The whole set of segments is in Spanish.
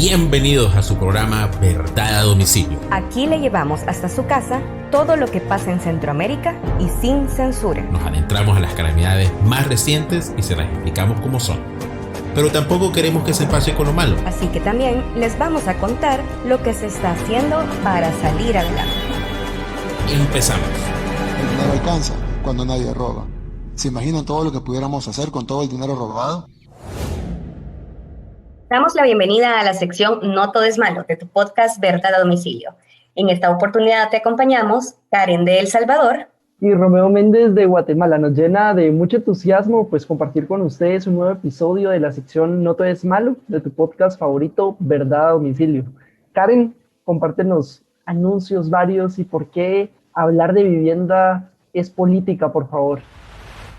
Bienvenidos a su programa Verdad a Domicilio. Aquí le llevamos hasta su casa todo lo que pasa en Centroamérica y sin censura. Nos adentramos a las calamidades más recientes y se las explicamos como son. Pero tampoco queremos que se pase con lo malo. Así que también les vamos a contar lo que se está haciendo para salir adelante. Empezamos. El dinero alcanza cuando nadie roba. ¿Se imaginan todo lo que pudiéramos hacer con todo el dinero robado? Damos la bienvenida a la sección No Todo es Malo de tu podcast Verdad a Domicilio. En esta oportunidad te acompañamos Karen de El Salvador y Romeo Méndez de Guatemala. Nos llena de mucho entusiasmo pues compartir con ustedes un nuevo episodio de la sección No Todo es Malo de tu podcast favorito Verdad a Domicilio. Karen, compártenos anuncios varios y por qué hablar de vivienda es política, por favor.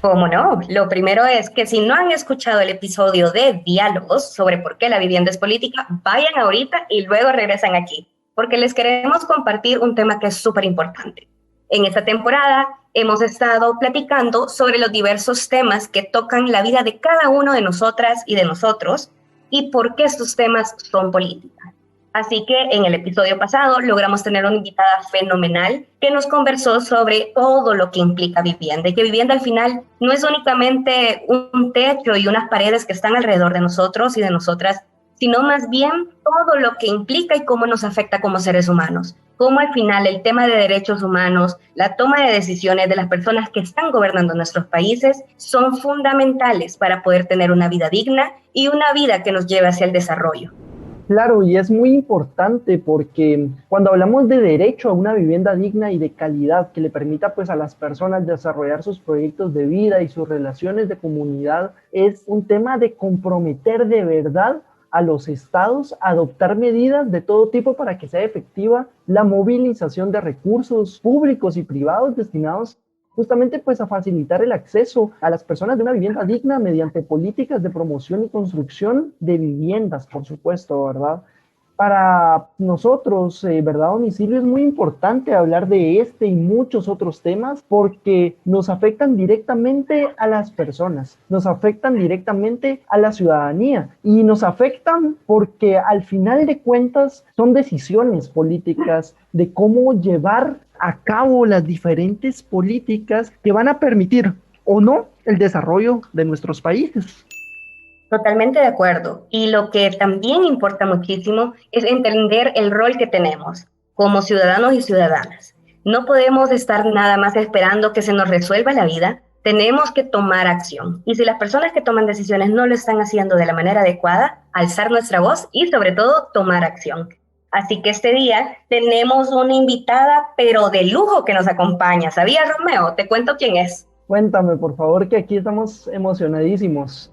¿Cómo no? Lo primero es que si no han escuchado el episodio de Diálogos sobre por qué la vivienda es política, vayan ahorita y luego regresan aquí, porque les queremos compartir un tema que es súper importante. En esta temporada hemos estado platicando sobre los diversos temas que tocan la vida de cada uno de nosotras y de nosotros y por qué estos temas son políticas. Así que en el episodio pasado logramos tener una invitada fenomenal que nos conversó sobre todo lo que implica vivienda y que vivienda al final no es únicamente un techo y unas paredes que están alrededor de nosotros y de nosotras, sino más bien todo lo que implica y cómo nos afecta como seres humanos. Cómo al final el tema de derechos humanos, la toma de decisiones de las personas que están gobernando nuestros países son fundamentales para poder tener una vida digna y una vida que nos lleve hacia el desarrollo. Claro, y es muy importante porque cuando hablamos de derecho a una vivienda digna y de calidad que le permita pues a las personas desarrollar sus proyectos de vida y sus relaciones de comunidad, es un tema de comprometer de verdad a los estados a adoptar medidas de todo tipo para que sea efectiva la movilización de recursos públicos y privados destinados justamente pues a facilitar el acceso a las personas de una vivienda digna mediante políticas de promoción y construcción de viviendas, por supuesto, ¿verdad? Para nosotros, Verdad a Domicilio, es muy importante hablar de este y muchos otros temas porque nos afectan directamente a las personas, nos afectan directamente a la ciudadanía y nos afectan porque al final de cuentas son decisiones políticas de cómo llevar a cabo las diferentes políticas que van a permitir o no el desarrollo de nuestros países. Totalmente de acuerdo. Y lo que también importa muchísimo es entender el rol que tenemos como ciudadanos y ciudadanas. No podemos estar nada más esperando que se nos resuelva la vida. Tenemos que tomar acción. Y si las personas que toman decisiones no lo están haciendo de la manera adecuada, alzar nuestra voz y sobre todo tomar acción. Así que este día tenemos una invitada, pero de lujo que nos acompaña. ¿Sabías, Romeo? Te cuento quién es. Cuéntame, por favor, que aquí estamos emocionadísimos.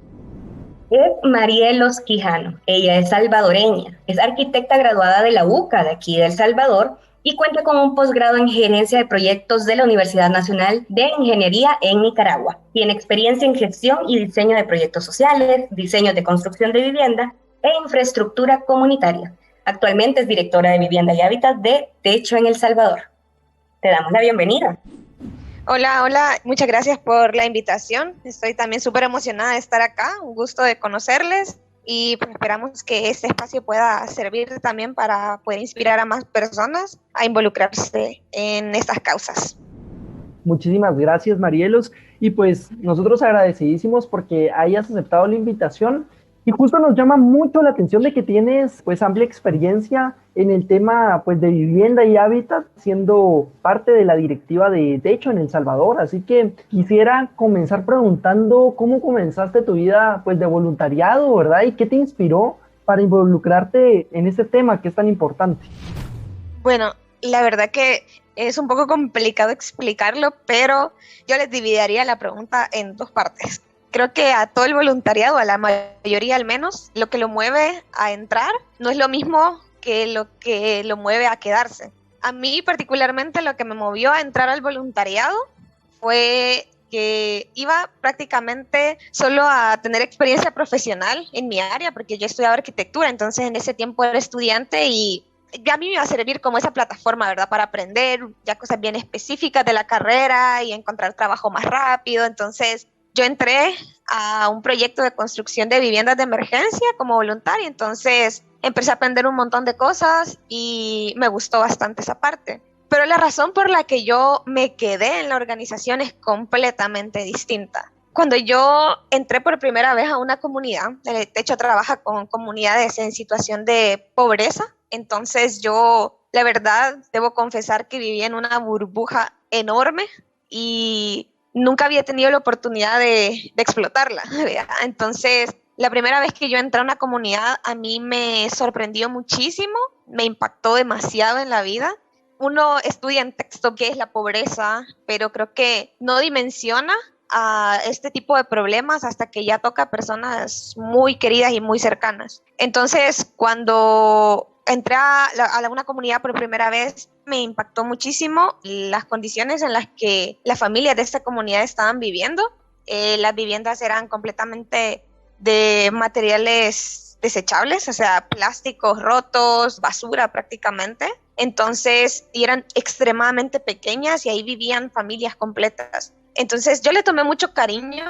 Es Marielos Quijano. Ella es salvadoreña. Es arquitecta graduada de la UCA de aquí de El Salvador y cuenta con un posgrado en gerencia de proyectos de la Universidad Nacional de Ingeniería en Nicaragua. Tiene experiencia en gestión y diseño de proyectos sociales, diseño de construcción de vivienda e infraestructura comunitaria. Actualmente es directora de Vivienda y Hábitat de Techo en El Salvador. Te damos la bienvenida. Hola, muchas gracias por la invitación. Estoy también súper emocionada de estar acá, un gusto de conocerles y pues esperamos que este espacio pueda servir también para poder inspirar a más personas a involucrarse en estas causas. Muchísimas gracias, Marielos, y pues nosotros agradecidísimos porque hayas aceptado la invitación. Y justo nos llama mucho la atención de que tienes pues amplia experiencia en el tema pues de vivienda y hábitat, siendo parte de la directiva de Techo en El Salvador. Así que quisiera comenzar preguntando cómo comenzaste tu vida pues de voluntariado, ¿verdad? Y qué te inspiró para involucrarte en este tema que es tan importante. Bueno, la verdad que es un poco complicado explicarlo, pero yo les dividiría la pregunta en dos partes. Creo que a todo el voluntariado, a la mayoría al menos, lo que lo mueve a entrar no es lo mismo que lo mueve a quedarse. A mí particularmente lo que me movió a entrar al voluntariado fue que iba prácticamente solo a tener experiencia profesional en mi área, porque yo estudiaba arquitectura, entonces en ese tiempo era estudiante y ya a mí me iba a servir como esa plataforma, ¿verdad? Para aprender ya cosas bien específicas de la carrera y encontrar trabajo más rápido. Entonces yo entré a un proyecto de construcción de viviendas de emergencia como voluntaria, entonces empecé a aprender un montón de cosas y me gustó bastante esa parte. Pero la razón por la que yo me quedé en la organización es completamente distinta. Cuando yo entré por primera vez a una comunidad, de hecho trabaja con comunidades en situación de pobreza, entonces yo, la verdad, debo confesar que vivía en una burbuja enorme y nunca había tenido la oportunidad de explotarla, ¿verdad? Entonces, la primera vez que yo entré a una comunidad, a mí me sorprendió muchísimo, me impactó demasiado en la vida. Uno estudia en texto qué es la pobreza, pero creo que no dimensiona a este tipo de problemas hasta que ya toca a personas muy queridas y muy cercanas. Entonces, cuando entré a una comunidad por primera vez, me impactó muchísimo las condiciones en las que las familias de esta comunidad estaban viviendo. Las viviendas eran completamente de materiales desechables, o sea, plásticos rotos, basura prácticamente. Entonces, y eran extremadamente pequeñas y ahí vivían familias completas. Entonces, yo le tomé mucho cariño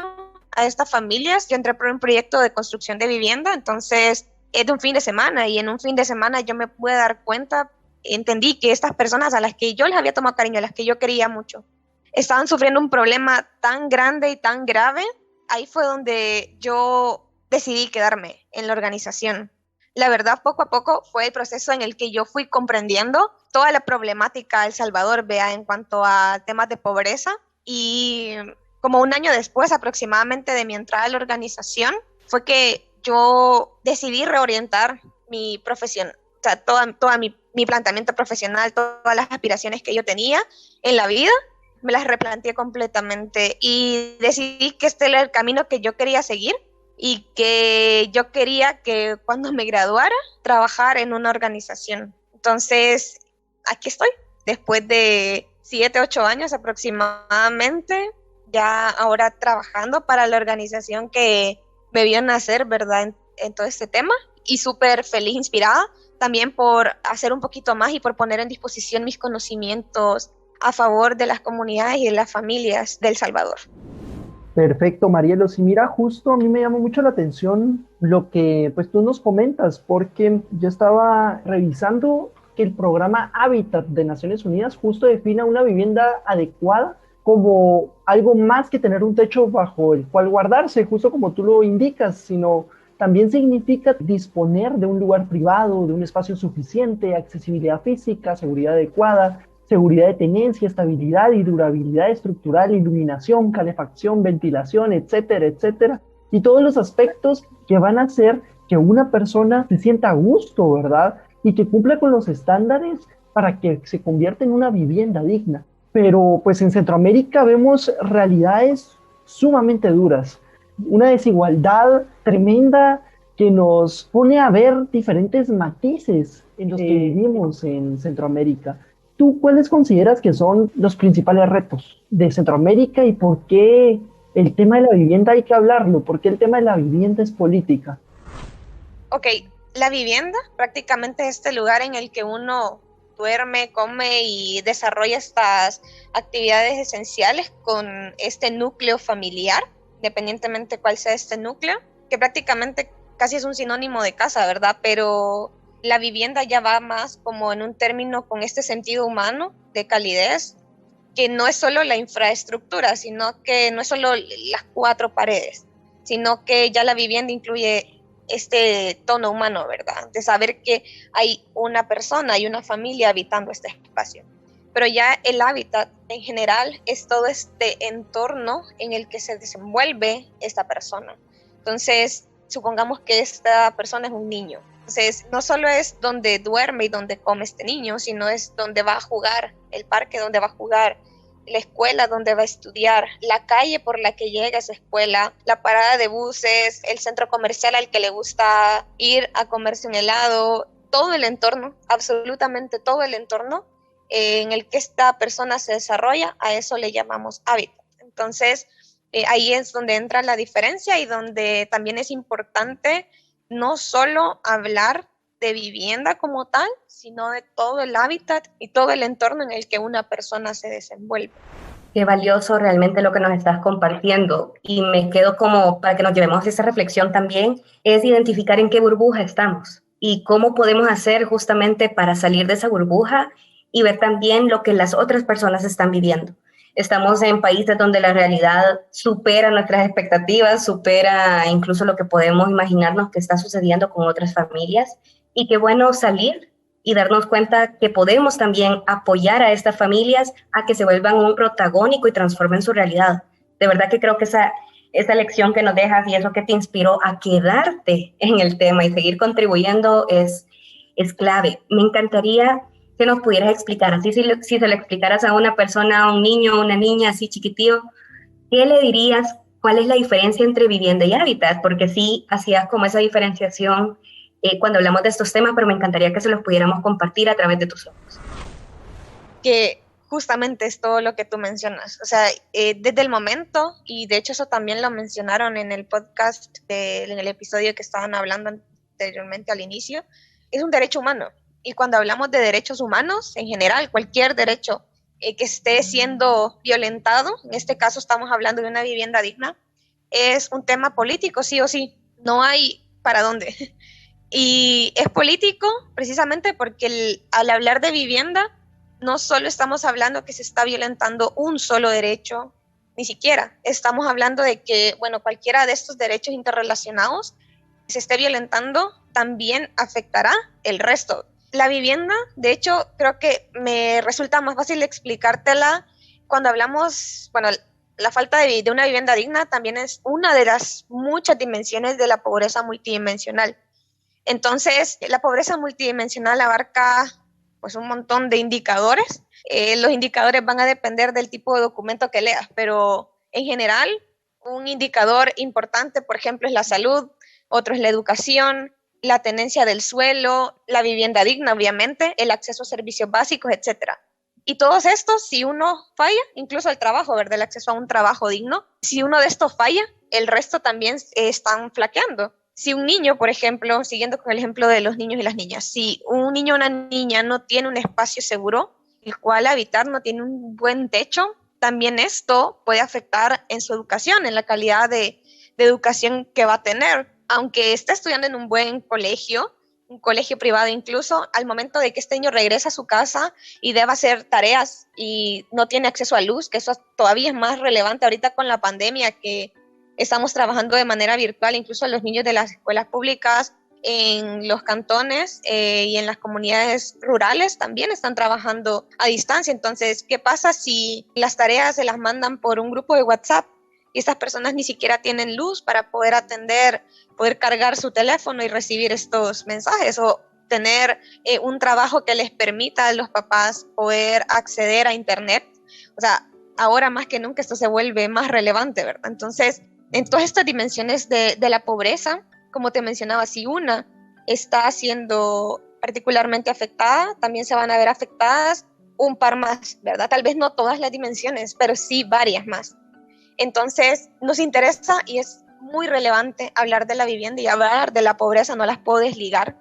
a estas familias. Yo entré por un proyecto de construcción de vivienda, entonces es de un fin de semana y en un fin de semana yo me pude dar cuenta, entendí que estas personas a las que yo les había tomado cariño, a las que yo quería mucho, estaban sufriendo un problema tan grande y tan grave. Ahí fue donde yo decidí quedarme en la organización. La verdad, poco a poco fue el proceso en el que yo fui comprendiendo toda la problemática de El Salvador, vea, en cuanto a temas de pobreza. Y como un año después aproximadamente de mi entrada a la organización, fue que yo decidí reorientar mi profesión, o sea, toda mi planteamiento profesional, todas las aspiraciones que yo tenía en la vida, me las replanteé completamente y decidí que este era el camino que yo quería seguir y que yo quería que cuando me graduara, trabajar en una organización. Entonces, aquí estoy, después de 7, 8 años aproximadamente, ya ahora trabajando para la organización que me vio nacer, ¿verdad?, en todo este tema, y súper feliz, inspirada también por hacer un poquito más y por poner en disposición mis conocimientos a favor de las comunidades y de las familias de El Salvador. Perfecto, Marielos. Y mira, justo a mí me llamó mucho la atención lo que pues tú nos comentas, porque yo estaba revisando que el programa Hábitat de Naciones Unidas justo define una vivienda adecuada como algo más que tener un techo bajo el cual guardarse, justo como tú lo indicas, sino también significa disponer de un lugar privado, de un espacio suficiente, accesibilidad física, seguridad adecuada, seguridad de tenencia, estabilidad y durabilidad estructural, iluminación, calefacción, ventilación, etcétera, etcétera. Y todos los aspectos que van a hacer que una persona se sienta a gusto, ¿verdad? Y que cumpla con los estándares para que se convierta en una vivienda digna. Pero pues en Centroamérica vemos realidades sumamente duras, una desigualdad tremenda que nos pone a ver diferentes matices en los que vivimos en Centroamérica. ¿Tú cuáles consideras que son los principales retos de Centroamérica y por qué el tema de la vivienda hay que hablarlo? ¿Por qué el tema de la vivienda es política? Ok, la vivienda prácticamente es este lugar en el que uno duerme, come y desarrolla estas actividades esenciales con este núcleo familiar, independientemente cuál sea este núcleo, que prácticamente casi es un sinónimo de casa, ¿verdad? Pero la vivienda ya va más como en un término con este sentido humano de calidez, que no es solo la infraestructura, sino que no es solo las 4 paredes, sino que ya la vivienda incluye este tono humano, ¿verdad? De saber que hay una persona, hay una familia habitando este espacio. Pero ya el hábitat en general es todo este entorno en el que se desenvuelve esta persona. Entonces, supongamos que esta persona es un niño. Entonces, no solo es donde duerme y donde come este niño, sino es donde va a jugar, el parque donde va a jugar, la escuela donde va a estudiar, la calle por la que llega a esa escuela, la parada de buses, el centro comercial al que le gusta ir a comerse un helado, todo el entorno, absolutamente todo el entorno en el que esta persona se desarrolla, a eso le llamamos hábitat. Entonces, ahí es donde entra la diferencia y donde también es importante no solo hablar de vivienda como tal, sino de todo el hábitat y todo el entorno en el que una persona se desenvuelve. Qué valioso realmente lo que nos estás compartiendo, y me quedo como para que nos llevemos esa reflexión también, es identificar en qué burbuja estamos. y cómo podemos hacer justamente para salir de esa burbuja y ver también lo que las otras personas están viviendo. Estamos en países donde la realidad supera nuestras expectativas, supera incluso lo que podemos imaginarnos que está sucediendo con otras familias, y qué bueno salir y darnos cuenta que podemos también apoyar a estas familias a que se vuelvan un protagónico y transformen su realidad. De verdad que creo que esa lección que nos dejas y eso que te inspiró a quedarte en el tema y seguir contribuyendo es clave. Me encantaría que nos pudieras explicar, así si se lo explicaras a una persona, a un niño, a una niña así chiquitío, ¿qué le dirías? ¿Cuál es la diferencia entre vivienda y hábitat? Porque sí hacías como esa diferenciación cuando hablamos de estos temas, pero me encantaría que se los pudiéramos compartir a través de tus ojos. Que justamente es todo lo que tú mencionas. O sea, desde el momento, y de hecho eso también lo mencionaron en el podcast, en el episodio que estaban hablando anteriormente al inicio, es un derecho humano. Y cuando hablamos de derechos humanos, en general, cualquier derecho que esté siendo violentado, en este caso estamos hablando de una vivienda digna, es un tema político, sí o sí. No hay para dónde. Y es político precisamente porque al hablar de vivienda, no solo estamos hablando que se está violentando un solo derecho, ni siquiera. Estamos hablando de que, bueno, cualquiera de estos derechos interrelacionados que se esté violentando también afectará el resto. La vivienda, de hecho, creo que me resulta más fácil explicártela cuando hablamos, bueno, la falta de una vivienda digna también es una de las muchas dimensiones de la pobreza multidimensional. Entonces, la pobreza multidimensional abarca pues un montón de indicadores. Los indicadores van a depender del tipo de documento que leas, pero en general, un indicador importante, por ejemplo, es la salud, otro es la educación, la tenencia del suelo, la vivienda digna, obviamente, el acceso a servicios básicos, etc. Y todos estos, si uno falla, incluso el trabajo, ¿verdad? El acceso a un trabajo digno, si uno de estos falla, el resto también están flaqueando. Si un niño, por ejemplo, siguiendo con el ejemplo de los niños y las niñas, si un niño o una niña no tiene un espacio seguro, el cual habitar, no tiene un buen techo, también esto puede afectar en su educación, en la calidad de educación que va a tener. Aunque esté estudiando en un buen colegio, un colegio privado incluso, al momento de que este niño regresa a su casa y deba hacer tareas y no tiene acceso a luz, que eso todavía es más relevante ahorita con la pandemia, que estamos trabajando de manera virtual, incluso los niños de las escuelas públicas en los cantones y en las comunidades rurales también están trabajando a distancia. Entonces, ¿qué pasa si las tareas se las mandan por un grupo de WhatsApp y estas personas ni siquiera tienen luz para poder atender, poder cargar su teléfono y recibir estos mensajes, o tener un trabajo que les permita a los papás poder acceder a internet? O sea, ahora más que nunca esto se vuelve más relevante, ¿verdad? Entonces, en todas estas dimensiones de la pobreza, como te mencionaba, si una está siendo particularmente afectada, también se van a ver afectadas un par más, ¿verdad? Tal vez no todas las dimensiones, pero sí varias más. Entonces, nos interesa y es muy relevante hablar de la vivienda, y hablar de la pobreza no las puedo desligar,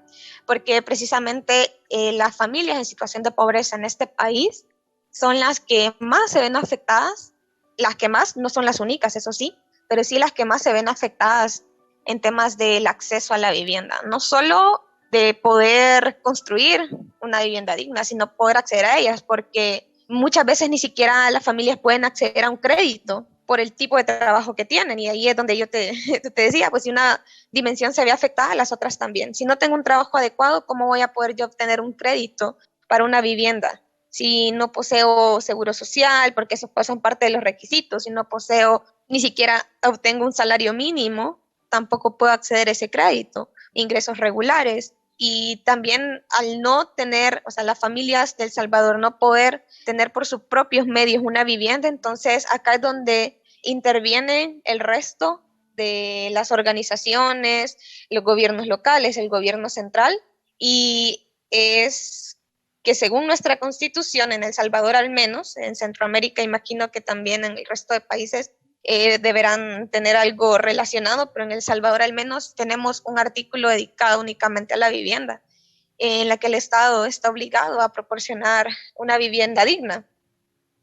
porque precisamente las familias en situación de pobreza en este país son las que más se ven afectadas, las que más, no son las únicas, eso sí, pero sí las que más se ven afectadas en temas del acceso a la vivienda, no solo de poder construir una vivienda digna, sino poder acceder a ellas, porque muchas veces ni siquiera las familias pueden acceder a un crédito por el tipo de trabajo que tienen, y ahí es donde yo te decía, pues si una dimensión se ve afectada, las otras también. Si no tengo un trabajo adecuado, ¿cómo voy a poder yo obtener un crédito para una vivienda? Si no poseo seguro social, porque esos son parte de los requisitos, si no poseo, ni siquiera obtengo un salario mínimo, tampoco puedo acceder a ese crédito, ingresos regulares. Y también al no tener, o sea, las familias de El Salvador no poder tener por sus propios medios una vivienda, entonces acá es donde intervienen el resto de las organizaciones, los gobiernos locales, el gobierno central, y es que según nuestra constitución, en El Salvador al menos, en Centroamérica imagino que también en el resto de países deberán tener algo relacionado, pero en El Salvador al menos tenemos un artículo dedicado únicamente a la vivienda, en la que el Estado está obligado a proporcionar una vivienda digna.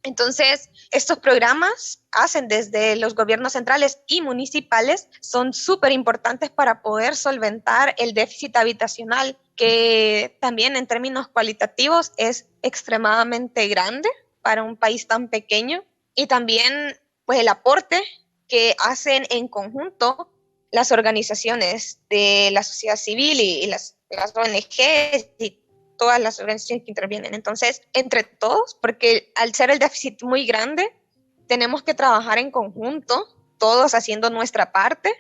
Entonces, estos programas hacen desde los gobiernos centrales y municipales, son súper importantes para poder solventar el déficit habitacional, que también en términos cualitativos es extremadamente grande para un país tan pequeño. Y también, pues, el aporte que hacen en conjunto las organizaciones de la sociedad civil y las ONGs y todas las organizaciones que intervienen. Entonces, entre todos, porque al ser el déficit muy grande, tenemos que trabajar en conjunto, todos haciendo nuestra parte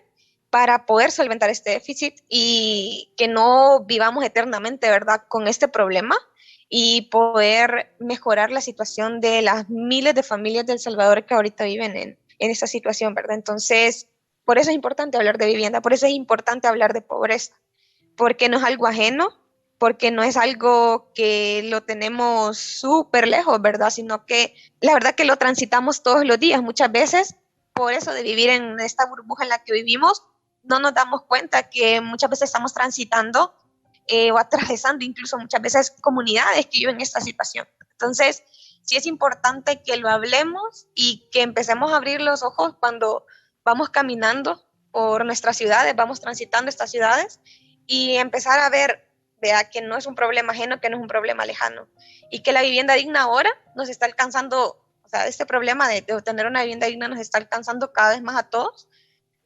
para poder solventar este déficit y que no vivamos eternamente, ¿verdad?, con este problema, y poder mejorar la situación de las miles de familias de El Salvador que ahorita viven en esta situación, ¿verdad? Entonces, por eso es importante hablar de vivienda, por eso es importante hablar de pobreza, porque no es algo ajeno, porque no es algo que lo tenemos súper lejos, ¿verdad? Sino que la verdad que lo transitamos todos los días. Muchas veces, por eso de vivir en esta burbuja en la que vivimos, no nos damos cuenta que muchas veces estamos transitando o atravesando incluso muchas veces comunidades que viven esta situación. Entonces, sí es importante que lo hablemos y que empecemos a abrir los ojos cuando vamos caminando por nuestras ciudades, vamos transitando estas ciudades, y empezar a ver, vea, que no es un problema ajeno, que no es un problema lejano, y que la vivienda digna ahora nos está alcanzando, o sea, este problema de obtener una vivienda digna nos está alcanzando cada vez más a todos,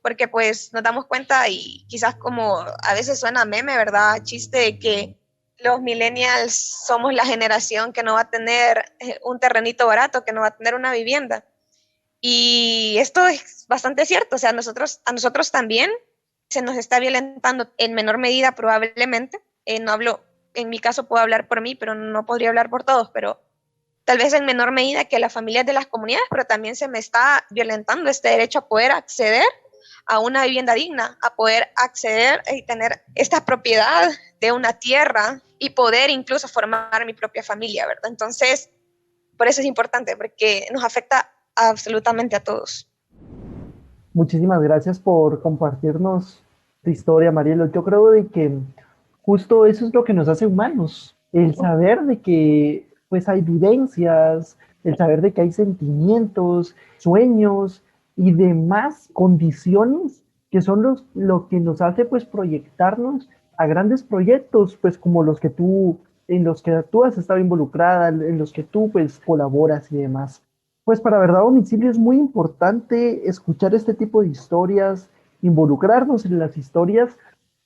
porque pues nos damos cuenta, y quizás como a veces suena meme, ¿verdad?, chiste, de que los millennials somos la generación que no va a tener un terrenito barato, que no va a tener una vivienda. Y esto es bastante cierto, o sea, a nosotros también se nos está violentando en menor medida probablemente. No hablo, en mi caso puedo hablar por mí, pero no podría hablar por todos, pero tal vez en menor medida que las familias de las comunidades, pero también se me está violentando este derecho a poder acceder a una vivienda digna, a poder acceder y tener esta propiedad de una tierra y poder incluso formar mi propia familia, ¿verdad? Entonces, por eso es importante, porque nos afecta absolutamente a todos. Muchísimas gracias por compartirnos tu historia, Marielo. Yo creo de que justo eso es lo que nos hace humanos, el saber de que pues hay vivencias, el saber de que hay sentimientos, sueños y demás condiciones que son lo que nos hace pues proyectarnos a grandes proyectos, pues como en los que tú has estado involucrada, en los que tú pues colaboras y demás. Pues para Verdad Domicilio es muy importante escuchar este tipo de historias, involucrarnos en las historias,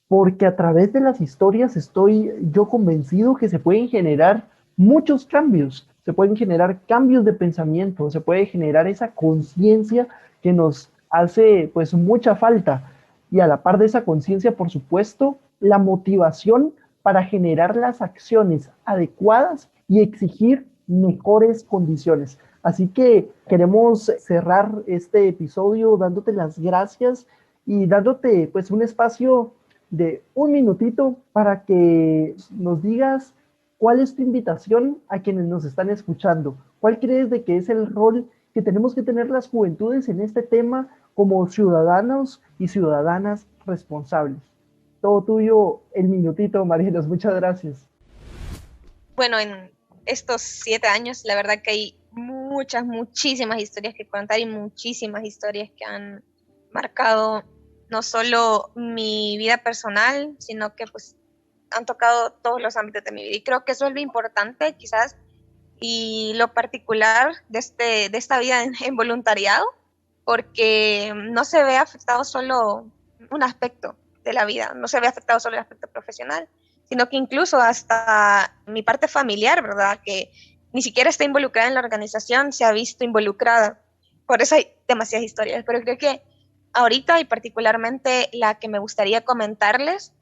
porque a través de las historias estoy yo convencido que se pueden generar muchos cambios, se pueden generar cambios de pensamiento, se puede generar esa conciencia que nos hace pues mucha falta, y a la par de esa conciencia, por supuesto, la motivación para generar las acciones adecuadas y exigir mejores condiciones. Así que queremos cerrar este episodio dándote las gracias y dándote pues un espacio de un minutito para que nos digas cuál es tu invitación a quienes nos están escuchando. ¿Cuál crees de que es el rol que tenemos que tener las juventudes en este tema como ciudadanos y ciudadanas responsables? Todo tuyo, el minutito, Marielos. Muchas gracias. Bueno, en estos 7 años, la verdad que hay muchísimas historias que contar y muchísimas historias que han marcado no solo mi vida personal, sino que pues han tocado todos los ámbitos de mi vida. Y creo que eso es lo importante, quizás, y lo particular de esta vida en voluntariado, porque no se ve afectado solo un aspecto de la vida, no se ve afectado solo el aspecto profesional, sino que incluso hasta mi parte familiar, ¿verdad?, que ni siquiera está involucrada en la organización, se ha visto involucrada. Por eso hay demasiadas historias, pero creo que ahorita, y particularmente la que me gustaría comentarles,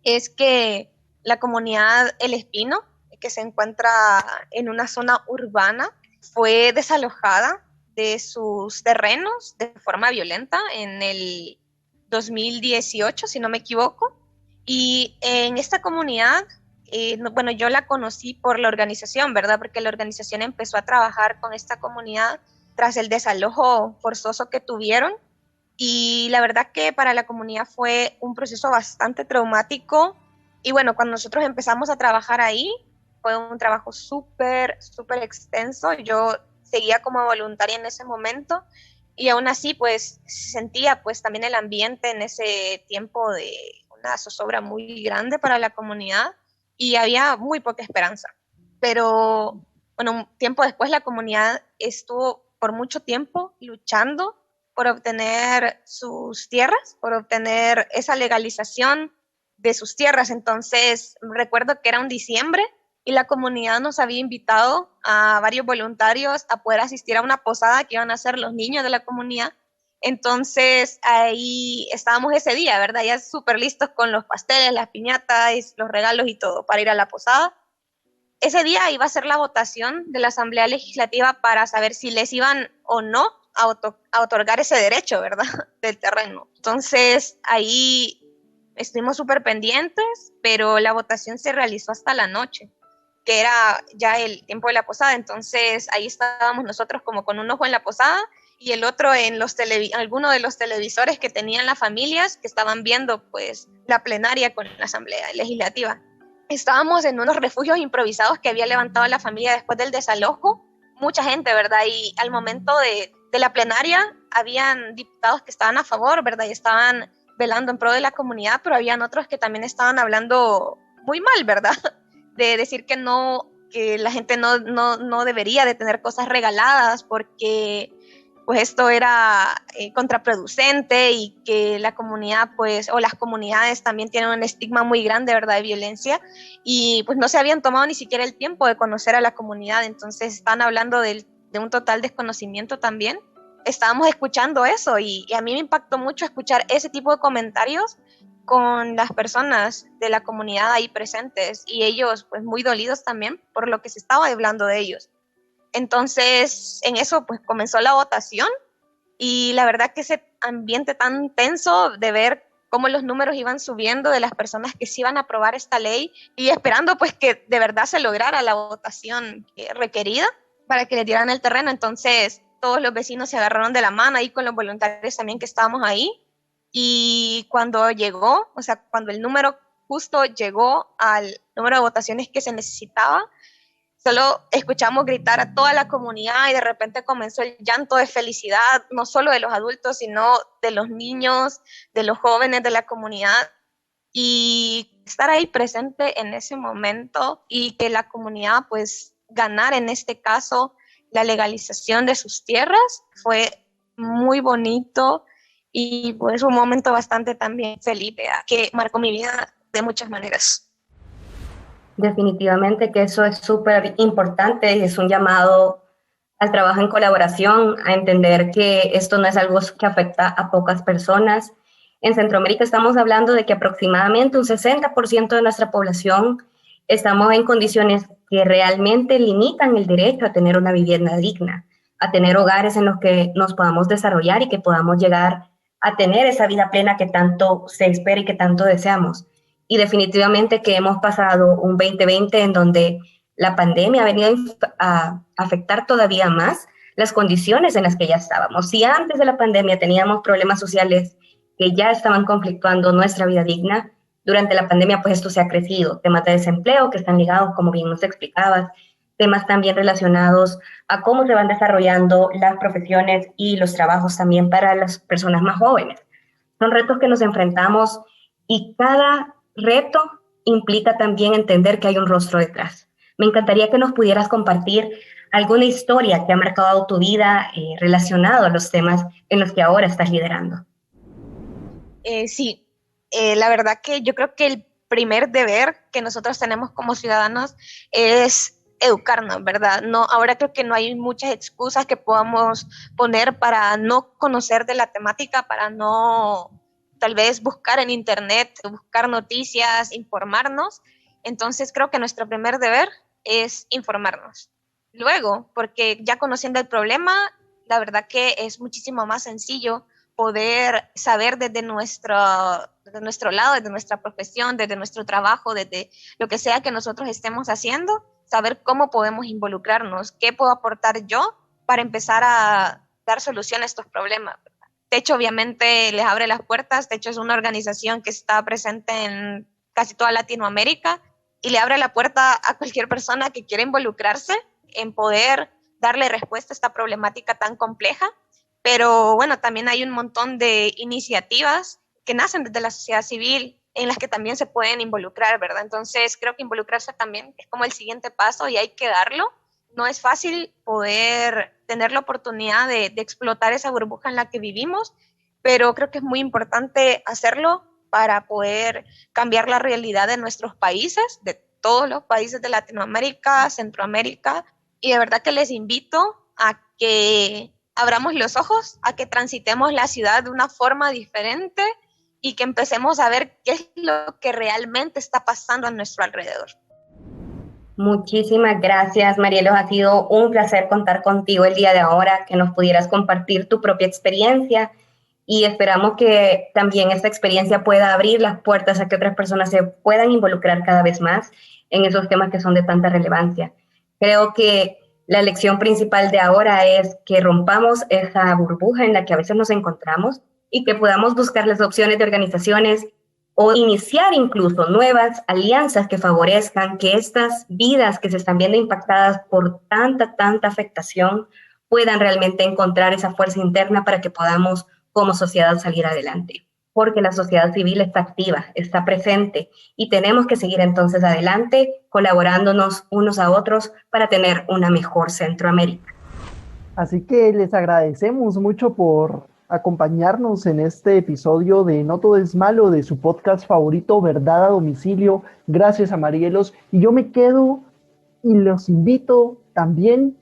es que la comunidad El Espino, que se encuentra en una zona urbana, fue desalojada de sus terrenos de forma violenta en el 2018, si no me equivoco. Y en esta comunidad, bueno, yo la conocí por la organización, ¿verdad? Porque la organización empezó a trabajar con esta comunidad tras el desalojo forzoso que tuvieron. Y la verdad que para la comunidad fue un proceso bastante traumático. Y bueno, cuando nosotros empezamos a trabajar ahí, fue un trabajo súper extenso. Yo seguía como voluntaria en ese momento y aún así pues se sentía pues también el ambiente en ese tiempo de una zozobra muy grande para la comunidad y había muy poca esperanza. Pero bueno, un tiempo después la comunidad estuvo por mucho tiempo luchando por obtener sus tierras, por obtener esa legalización de sus tierras. Entonces, recuerdo que era un diciembre y la comunidad nos había invitado a varios voluntarios a poder asistir a una posada que iban a hacer los niños de la comunidad. Entonces, ahí estábamos ese día, ¿verdad? Ya súper listos con los pasteles, las piñatas, los regalos y todo para ir a la posada. Ese día iba a ser la votación de la Asamblea Legislativa para saber si les iban o no a otorgar ese derecho, ¿verdad? Del terreno. Entonces, ahí estuvimos súper pendientes, pero la votación se realizó hasta la noche, que era ya el tiempo de la posada. Entonces, ahí estábamos nosotros como con un ojo en la posada y el otro en alguno de los televisores que tenían las familias que estaban viendo pues la plenaria con la Asamblea Legislativa. Estábamos en unos refugios improvisados que había levantado la familia después del desalojo. Mucha gente, ¿verdad? Y al momento de la plenaria, habían diputados que estaban a favor, ¿verdad? Y estaban velando en pro de la comunidad, pero habían otros que también estaban hablando muy mal, ¿verdad? De decir que la gente no debería de tener cosas regaladas porque pues esto era contraproducente y que la comunidad pues o las comunidades también tienen un estigma muy grande, ¿verdad?, de violencia y pues no se habían tomado ni siquiera el tiempo de conocer a la comunidad. Entonces están hablando de un total desconocimiento también. Estábamos escuchando eso y a mí me impactó mucho escuchar ese tipo de comentarios con las personas de la comunidad ahí presentes y ellos pues muy dolidos también por lo que se estaba hablando de ellos. Entonces, en eso pues comenzó la votación y la verdad que ese ambiente tan tenso de ver cómo los números iban subiendo de las personas que sí iban a aprobar esta ley y esperando pues que de verdad se lograra la votación requerida para que les dieran el terreno. Entonces, todos los vecinos se agarraron de la mano ahí con los voluntarios también que estábamos ahí y cuando llegó, o sea, cuando el número justo llegó al número de votaciones que se necesitaba, solo escuchamos gritar a toda la comunidad y de repente comenzó el llanto de felicidad, no solo de los adultos, sino de los niños, de los jóvenes de la comunidad. Y estar ahí presente en ese momento y que la comunidad pues ganara en este caso la legalización de sus tierras fue muy bonito y pues un momento bastante también feliz, que marcó mi vida de muchas maneras. Definitivamente que eso es súper importante y es un llamado al trabajo en colaboración, a entender que esto no es algo que afecta a pocas personas. En Centroamérica estamos hablando de que aproximadamente un 60% de nuestra población estamos en condiciones que realmente limitan el derecho a tener una vivienda digna, a tener hogares en los que nos podamos desarrollar y que podamos llegar a tener esa vida plena que tanto se espera y que tanto deseamos. Y definitivamente que hemos pasado un 2020 en donde la pandemia ha venido a afectar todavía más las condiciones en las que ya estábamos. Si antes de la pandemia teníamos problemas sociales que ya estaban conflictuando nuestra vida digna, durante la pandemia pues esto se ha crecido. Temas de desempleo que están ligados, como bien nos explicabas, temas también relacionados a cómo se van desarrollando las profesiones y los trabajos también para las personas más jóvenes. Son retos que nos enfrentamos y cada reto implica también entender que hay un rostro detrás. Me encantaría que nos pudieras compartir alguna historia que ha marcado tu vida relacionado a los temas en los que ahora estás liderando. Sí, la verdad que yo creo que el primer deber que nosotros tenemos como ciudadanos es educarnos, ¿verdad? No, ahora creo que no hay muchas excusas que podamos poner para no conocer de la temática, para no tal vez buscar en internet, buscar noticias, informarnos. Entonces creo que nuestro primer deber es informarnos. Luego, porque ya conociendo el problema, la verdad que es muchísimo más sencillo poder saber desde nuestro lado, desde nuestra profesión, desde nuestro trabajo, desde lo que sea que nosotros estemos haciendo, saber cómo podemos involucrarnos, qué puedo aportar yo para empezar a dar solución a estos problemas. Techo obviamente les abre las puertas. Techo es una organización que está presente en casi toda Latinoamérica y le abre la puerta a cualquier persona que quiera involucrarse en poder darle respuesta a esta problemática tan compleja. Pero bueno, también hay un montón de iniciativas que nacen desde la sociedad civil en las que también se pueden involucrar, ¿verdad? Entonces creo que involucrarse también es como el siguiente paso y hay que darlo. No es fácil poder tener la oportunidad de explotar esa burbuja en la que vivimos, pero creo que es muy importante hacerlo para poder cambiar la realidad de nuestros países, de todos los países de Latinoamérica, Centroamérica, y de verdad que les invito a que abramos los ojos, a que transitemos la ciudad de una forma diferente y que empecemos a ver qué es lo que realmente está pasando a nuestro alrededor. Muchísimas gracias, Marielos. Ha sido un placer contar contigo el día de ahora, que nos pudieras compartir tu propia experiencia y esperamos que también esta experiencia pueda abrir las puertas a que otras personas se puedan involucrar cada vez más en esos temas que son de tanta relevancia. Creo que la lección principal de ahora es que rompamos esa burbuja en la que a veces nos encontramos y que podamos buscar las opciones de organizaciones o iniciar incluso nuevas alianzas que favorezcan que estas vidas que se están viendo impactadas por tanta afectación puedan realmente encontrar esa fuerza interna para que podamos como sociedad salir adelante. Porque la sociedad civil está activa, está presente y tenemos que seguir entonces adelante colaborándonos unos a otros para tener una mejor Centroamérica. Así que les agradecemos mucho por acompañarnos en este episodio de No Todo es Malo, de su podcast favorito, Verdad a Domicilio. Gracias a Marielos. Y yo me quedo y los invito también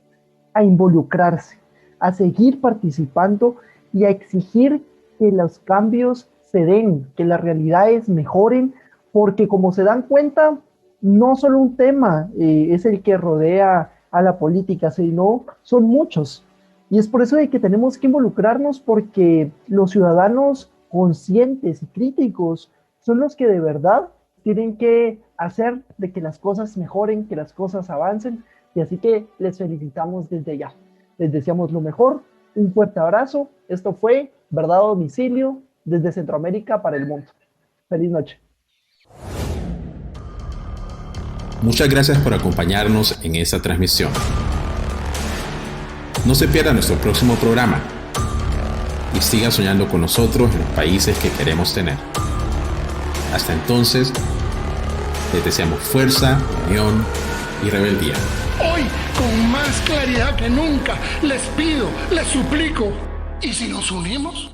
a involucrarse, a seguir participando y a exigir que los cambios se den, que las realidades mejoren, porque como se dan cuenta, no solo un tema es el que rodea a la política, sino son muchos. Y es por eso de que tenemos que involucrarnos, porque los ciudadanos conscientes y críticos son los que de verdad tienen que hacer de que las cosas mejoren, que las cosas avancen. Y así que les felicitamos desde ya. Les deseamos lo mejor. Un fuerte abrazo. Esto fue Verdad a Domicilio desde Centroamérica para el mundo. Feliz noche. Muchas gracias por acompañarnos en esta transmisión. No se pierda nuestro próximo programa y siga soñando con nosotros en los países que queremos tener. Hasta entonces, les deseamos fuerza, unión y rebeldía. Hoy, con más claridad que nunca, les pido, les suplico, ¿y si nos unimos?